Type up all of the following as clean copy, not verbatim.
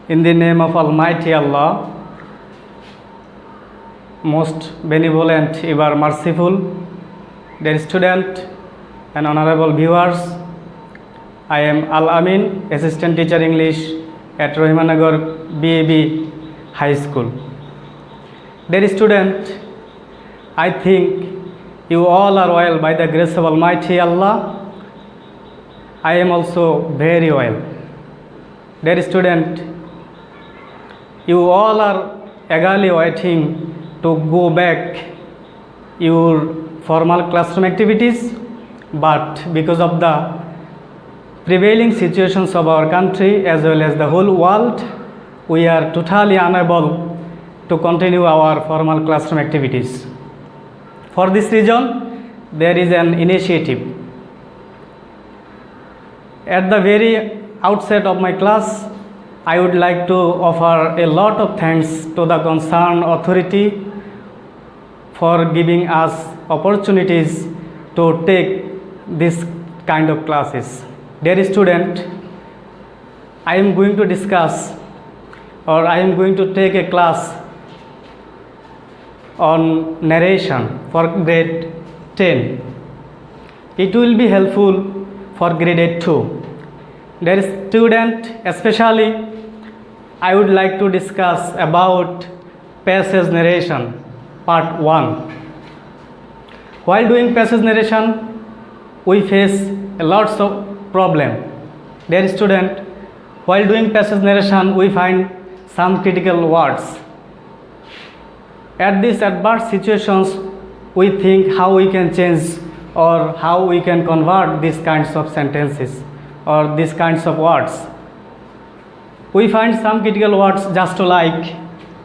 In the name of Almighty Allah, most benevolent, ever merciful, dear student and honorable viewers, I am Al-Amin, Assistant Teacher English at Rahimanagar BAB High School. Dear student, I think you all are well by the grace of Almighty Allah. I am also very well. Dear student, you all are eagerly waiting to go back your formal classroom activities, but because of the prevailing situations of our country as well as the whole world, we are totally unable to continue our formal classroom activities. For this reason, there is an initiative. At the very outset of my class, I would like to offer a lot of thanks to the concerned authority for giving us opportunities to take this kind of classes. Dear student, I am going to discuss or I am going to take a class on narration for grade 10. It will be helpful for grade 2. Dear student, especially I would like to discuss about passage narration, part 1. While doing passage narration, we face a lots of problem. Dear student, while doing passage narration, we find some critical words. At these adverse situations, we think how we can change or how we can convert these kinds of sentences or these kinds of words. We find some critical words just like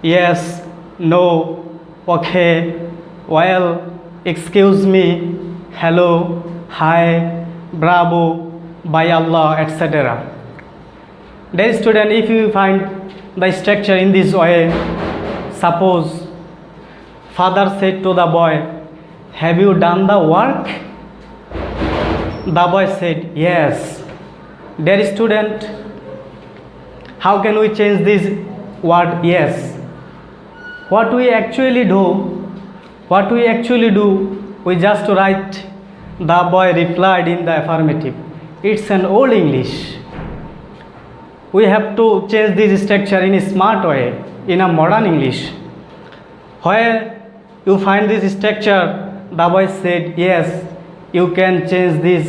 yes, no, okay, well, excuse me, hello, hi, bravo, by Allah, etc. Dear student, if you find the structure in this way, suppose father said to the boy, have you done the work? The boy said, yes. Dear student, how can we change this word yes? What we actually do, we just write the boy replied in the affirmative. It's an old English. We have to change this structure in a smart way, in a modern English. Where you find this structure, the boy said yes, you can change this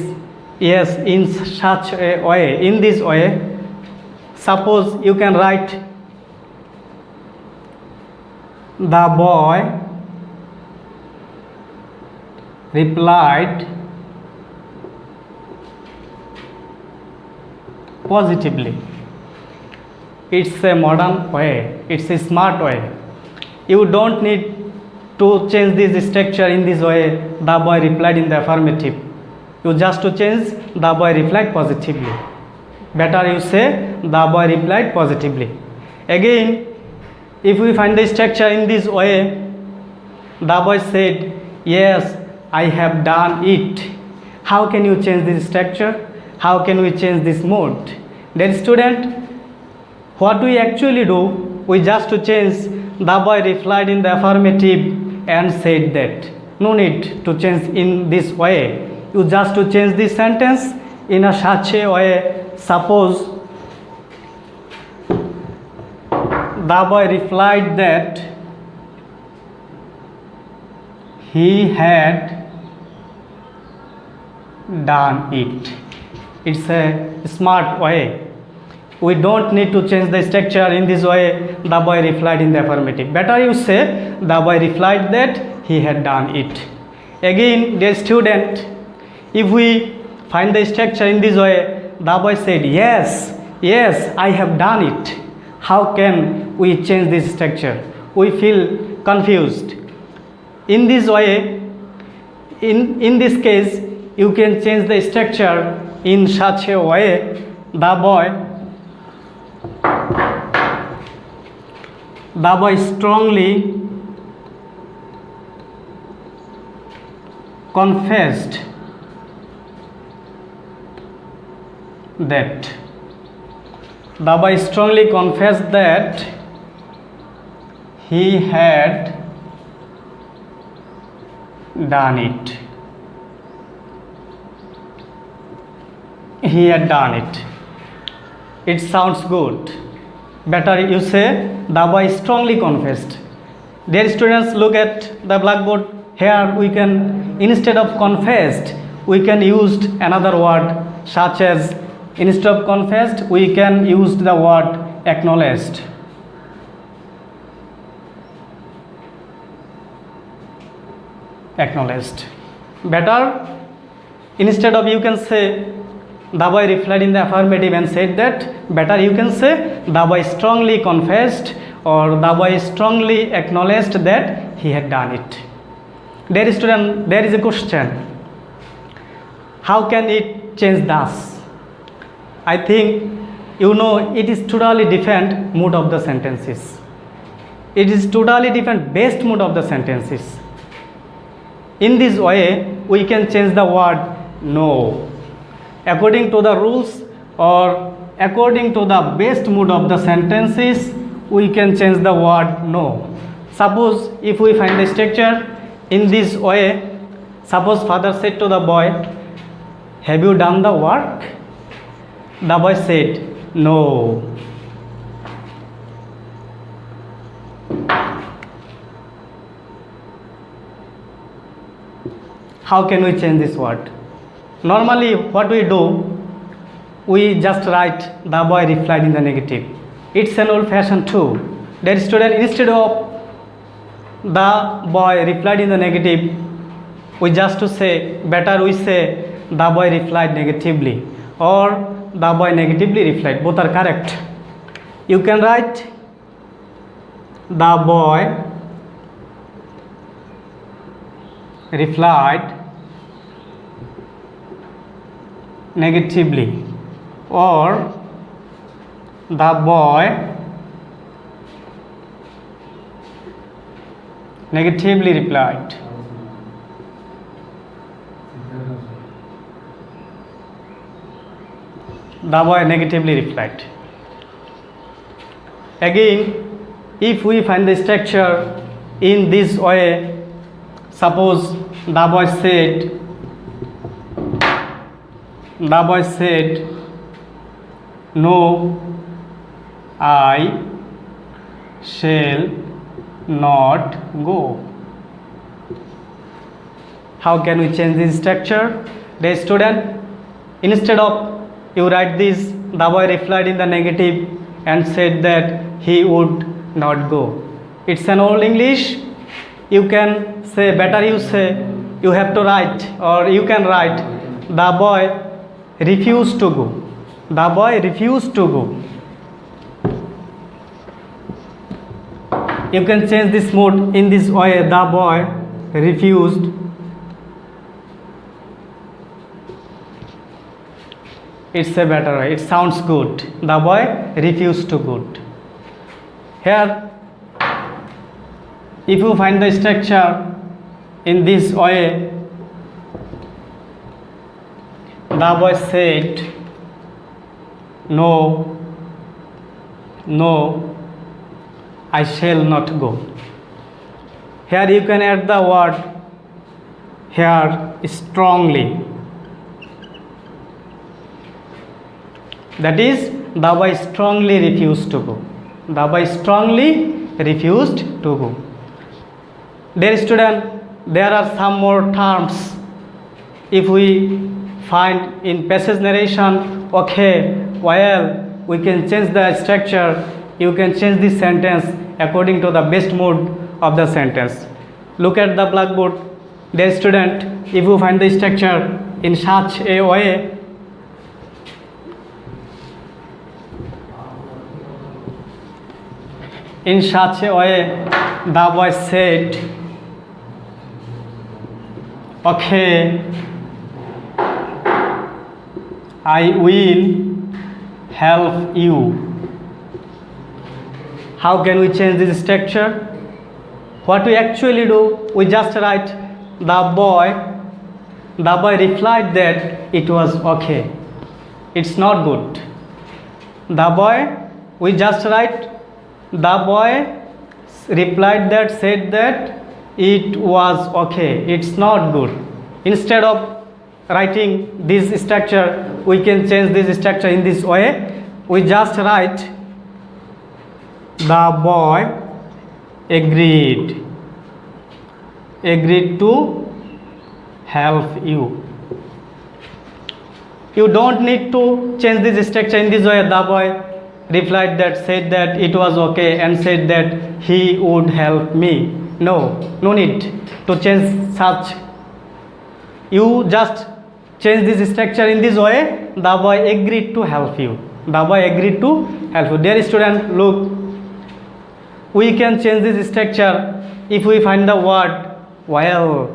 yes in such a way, in this way. Suppose you can write the boy replied positively. It's a modern way, it's a smart way. You don't need to change this structure in this way, the boy replied in the affirmative. You just to change the boy replied positively. Better you say the boy replied positively. Again, if we find the structure in this way, the boy said, yes, I have done it. How can you change this structure? How can we change this mode? Dear student, what we actually do, we just to change the boy replied in the affirmative and said that. No need to change in this way. You just to change this sentence in a such a way. Suppose the boy replied that he had done it. It's a smart way. We don't need to change the structure in this way. The boy replied in the affirmative. Better you say the boy replied that he had done it. Again, dear student, if we find the structure in this way, the boy said, yes, I have done it. How can we change this structure? We feel confused. In this way, in this case, you can change the structure in such a way, the boy strongly confessed that The boy strongly confessed that he had done it. He had done it. It sounds good. Better you say the boy strongly confessed. Dear students, look at the blackboard. Here we can, instead of confessed, we can use another word, such as, instead of confessed, we can use the word acknowledged. Acknowledged. Better, instead of, you can say the boy replied in the affirmative and said that, better you can say the boy strongly confessed or the boy strongly acknowledged that he had done it. Dear student, there is a question. How can it change thus? I think you know it is totally different mood of the sentences. It is totally different best mood of the sentences. In this way, we can change the word no. According to the rules or according to the best mood of the sentences, we can change the word no. Suppose if we find the structure in this way, suppose father said to the boy, have you done the work? The boy said, no. How can we change this word? Normally what we do, we just write the boy replied in the negative. It's an old fashioned too. Dear student, instead of the boy replied in the negative, we just to say, better we say the boy replied negatively or the boy negatively replied. Both are correct. You can write the boy replied negatively or the boy negatively replied. The boy negatively replied. Again, if we find the structure in this way, suppose the boy said, no, I shall not go. How can we change this structure? The student, instead of you write this, the boy replied in the negative and said that he would not go. It's an old English. You can say, better you say, you have to write or you can write, the boy refused to go. The boy refused to go. You can change this mood in this way, the boy refused . It's a better way, it sounds good. The boy refused to go. Here, if you find the structure in this way, the boy said, no, I shall not go. Here you can add the word here strongly. That is, the boy strongly refused to go. The boy strongly refused to go. Dear student, there are some more terms. If we find in passage narration, okay, well, we can change the structure. You can change this sentence according to the best mood of the sentence. Look at the blackboard. Dear student, if you find the structure in such a way, the boy said, okay, I will help you. How can we change this structure? What we actually do, we just write the boy replied that it was okay. It's not good. The boy, we just write, the boy replied that, said that it was okay, it's not good. Instead of writing this structure, we can change this structure in this way. We just write, the boy agreed to help you. You don't need to change this structure in this way. The boy replied that, said that it was okay, and said that he would help me. No need to change such. You just change this structure in this way. The boy agreed to help you. The boy agreed to help you. Dear student, look, we can change this structure if we find the word well.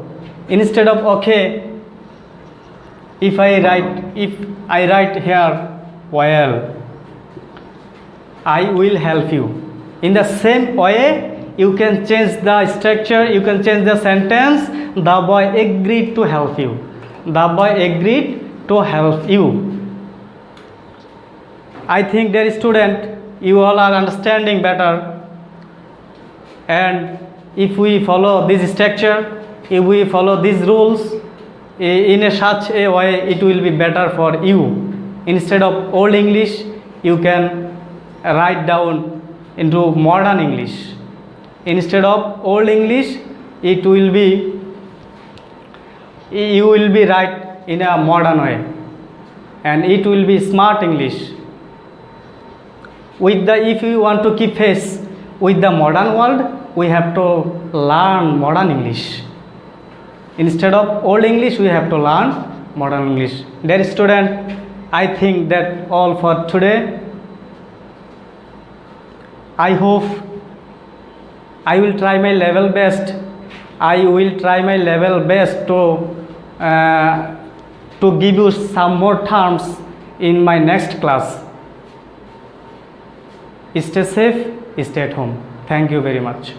Instead of okay, if I write here, well, I will help you. In the same way, you can change the structure, you can change the sentence. The boy agreed to help you. The boy agreed to help you. I think, dear student, you all are understanding better. And if we follow this structure, if we follow these rules in such a way, it will be better for you. Instead of old English, you can write down into modern English. Instead of old English, you will be write in a modern way, and it will be smart English. If you want to keep pace with the modern world, we have to learn modern English. Instead of old English, we have to learn modern English. Dear student, I think that all for today. I hope I will try my level best. I will try my level best to give you some more terms in my next class. Stay safe, stay at home. Thank you very much.